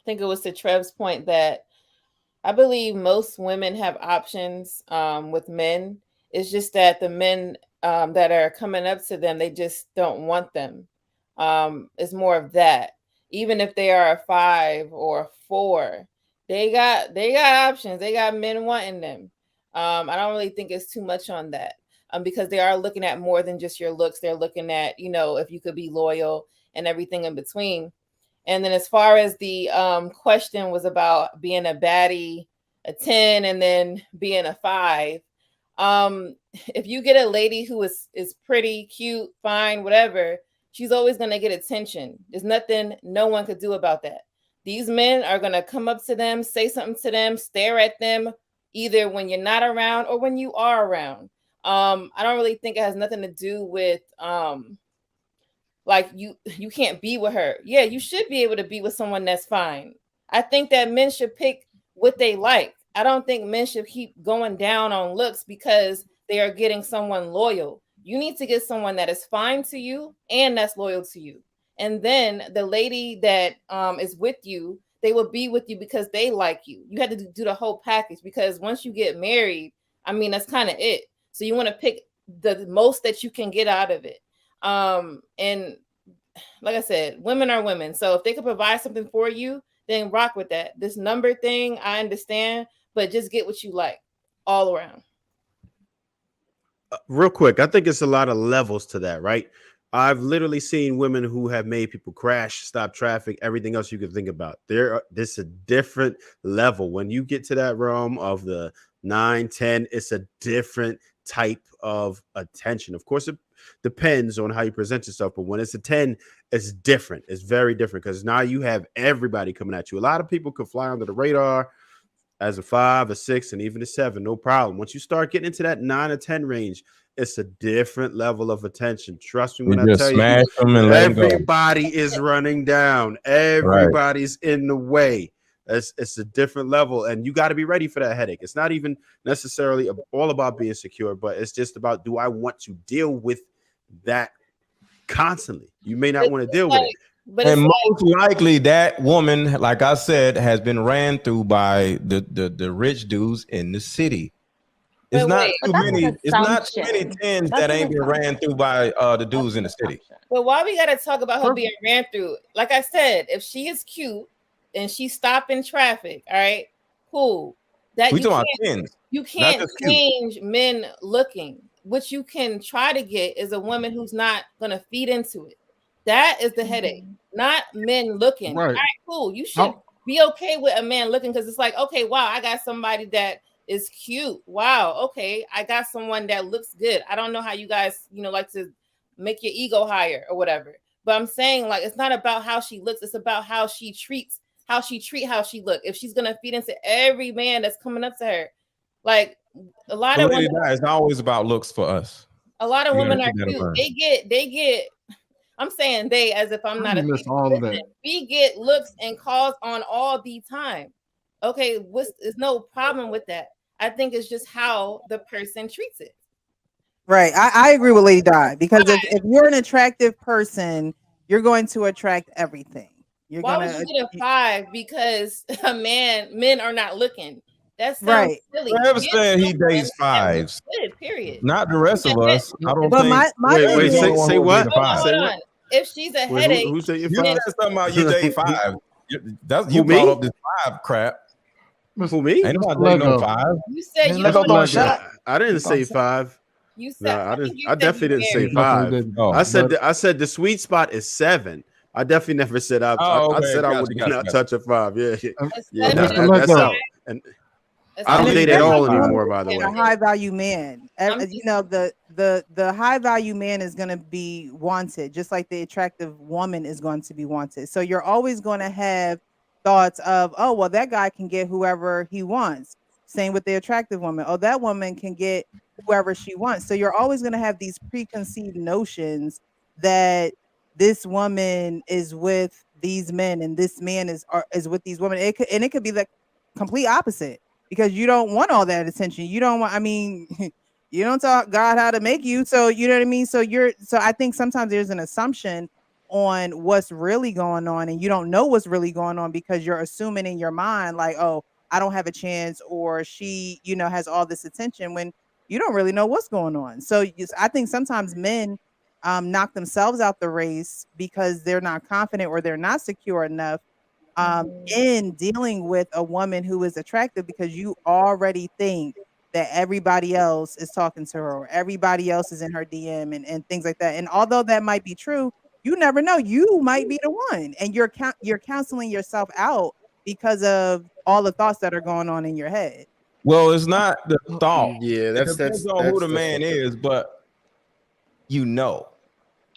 think it was to Trev's point that I believe most women have options with men. It's just that the men that are coming up to them, they just don't want them. It's more of that. Even if they are a 5 or a 4, they got options. They got men wanting them. I don't really think it's too much on that because they are looking at more than just your looks. They're looking at, if you could be loyal and everything in between. And then as far as the question was about being a baddie, a 10, and then being a 5. If you get a lady who is pretty, cute, fine, whatever, she's always gonna get attention. There's nothing no one could do about that. These men are gonna come up to them, say something to them, stare at them, either when you're not around or when you are around. I don't really think it has nothing to do with like you can't be with her. Yeah, you should be able to be with someone that's fine. I think that men should pick what they like. I don't think men should keep going down on looks because they are getting someone loyal. You need to get someone that is fine to you and that's loyal to you. And then the lady that is with you, they will be with you because they like you. You had to do the whole package because once you get married, I mean, that's kind of it. So you want to pick the most that you can get out of it. And like I said, women are women. So if they could provide something for you, then rock with that. This number thing, I understand, but just get what you like all around. Real quick, I think it's a lot of levels to that, right? I've literally seen women who have made people crash, stop traffic, everything else you can think about. This is a different level. When you get to that realm of the 9, 10, it's a different type of attention. Of course, it depends on how you present yourself, but when it's a 10, it's different. It's very different because now you have everybody coming at you. A lot of people could fly under the radar as a 5, a 6, and even a 7, no problem. Once you start getting into that 9 or 10 range, it's a different level of attention. Trust me You when I just tell you, smash them and let them go. everybody is running down. Right. Everybody's in the way. It's a different level, and you got to be ready for that headache. It's not even necessarily all about being secure, but it's just about, do I want to deal with that constantly? You may not want to deal with it. But and most likely that woman, like I said, has been ran through by the rich dudes in the city. It's not too many. It's not too many 10s that ain't been ran through by the dudes in the city. But why we gotta talk about her being ran through? Like I said, if she is cute and she stopped in traffic, all right, cool. That you can't change men looking. What you can try to get is a woman who's not gonna feed into it. That is the headache, not men looking. Right. All right, cool. You should be okay with a man looking because it's like, okay, wow, I got somebody that is cute. Wow, okay, I got someone that looks good. I don't know how you guys, like to make your ego higher or whatever. But I'm saying, like, it's not about how she looks, it's about how she look. If she's gonna feed into every man that's coming up to her, like a lot of women, it's always about looks for us. A lot of women are cute. They get. I'm saying they as if I'm not a miss all of that. We get looks and calls on all the time. Okay, there's no problem with that. I think it's just how the person treats it. Right. I agree with Lady Di because if you're an attractive person, you're going to attract everything. Why would you get a 5 because men are not looking? That's right. Silly. Trevor said he dates 5s. Period. Not the rest of us. I don't but think. Wait, say what? Hold on. If she's a headache, who said you said something about you date 5. You me? brought up this 5 crap. Who, me? Ain't nobody dating no 5. You said you don't want shot. I didn't say 5. You said no, I didn't. I definitely didn't say 5. I said the sweet spot is 7. I definitely never said I said I would not touch a 5. Yeah. That's out. And I don't date at all anymore. By the way, a high value man. The high value man is going to be wanted, just like the attractive woman is going to be wanted. So you're always going to have thoughts of, oh, well, that guy can get whoever he wants. Same with the attractive woman. Oh, that woman can get whoever she wants. So you're always going to have these preconceived notions that this woman is with these men and this man is with these women. It could be the complete opposite because you don't want all that attention. You don't want, you don't tell God how to make you. So you know what I mean? So I think sometimes there's an assumption on what's really going on, and you don't know what's really going on because you're assuming in your mind like, oh, I don't have a chance, or she, has all this attention when you don't really know what's going on. So I think sometimes men knock themselves out the race because they're not confident or they're not secure enough in dealing with a woman who is attractive, because you already think that everybody else is talking to her or everybody else is in her DM and things like that. And although that might be true, you never know. You might be the one, and you're counseling yourself out because of all the thoughts that are going on in your head. Well, it's not the thought. Yeah, it depends on who the man is, but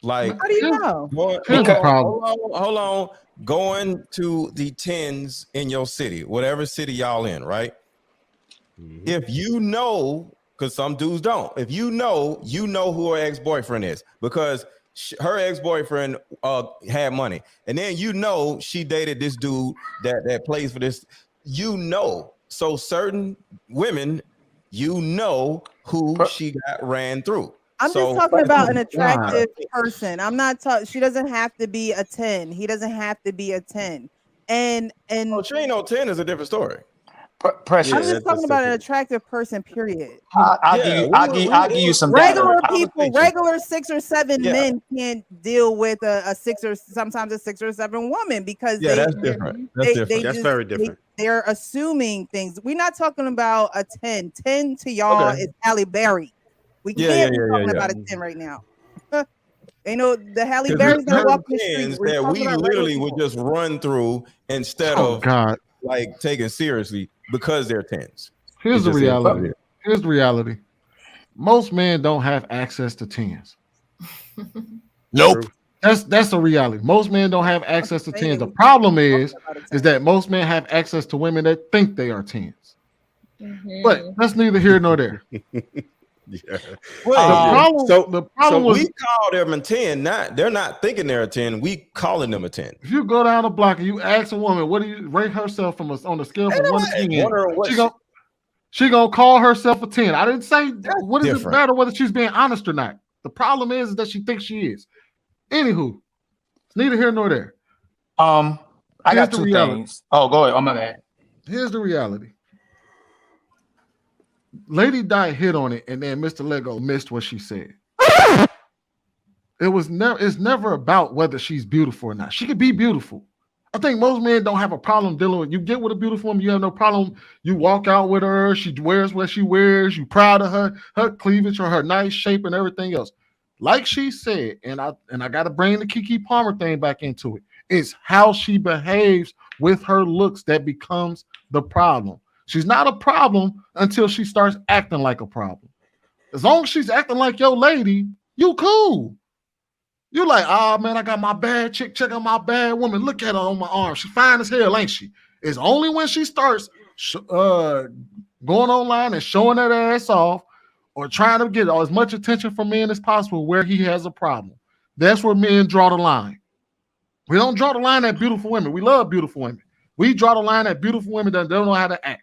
like, how do you know? Hold on. Going to the 10s in your city, whatever city y'all in, right? Mm-hmm. If you know, because some dudes don't, if you know who her ex-boyfriend is, because her ex-boyfriend had money, and then she dated this dude that plays for this, so certain women, who she got ran through. I'm just talking about an attractive person. I'm not talking. She doesn't have to be a 10. He doesn't have to be a 10. And she ain't no 10 is a different story. Precious. I'm just talking about an attractive person, period. I'll give you some regular people, regular 6 or 7 men can't deal with a 6 or sometimes a 6 or 7 woman because that's different. That's very different. They're assuming things. We're not talking about a 10. 10 to y'all is Halle Berry. We can't be talking about a 10 right now. The Halle Berry's that walk the street that we literally would just run through instead of like taking seriously because they're 10s. Here's the reality. Most men don't have access to 10s. Nope. That's the reality. Most men don't have access to 10s. The problem is that most men have access to women that think they are 10s. Mm-hmm. But that's neither here nor there. Yeah. The problem was we call them a 10. They're not thinking they're a 10. We calling them a 10. If you go down the block and you ask a woman, what do you rate herself on the scale from 1 to 10? She gonna call herself a 10. I didn't say what does it matter whether she's being honest or not. The problem is that she thinks she is. Anywho, it's neither here nor there. I got 2 things. Oh, go ahead. Oh, my bad. Here's the reality. Lady Di hit on it, and then Mr. Lego missed what she said. It's never about whether she's beautiful or not. She could be beautiful. I think most men don't have a problem dealing with. You get with a beautiful woman, you have no problem. You walk out with her, she wears what she wears, you proud of her cleavage or her nice shape and everything else. Like she said, and I gotta bring the Keke Palmer thing back into it. It's how she behaves with her looks that becomes the problem. She's not a problem until she starts acting like a problem. As long as she's acting like your lady, you cool. You like, oh man, I got my bad chick. Check out my bad woman. Look at her on my arm. She fine as hell, ain't she? It's only when she starts going online and showing that ass off or trying to get as much attention from men as possible where he has a problem. That's where men draw the line. We don't draw the line at beautiful women. We love beautiful women. We draw the line at beautiful women that don't know how to act.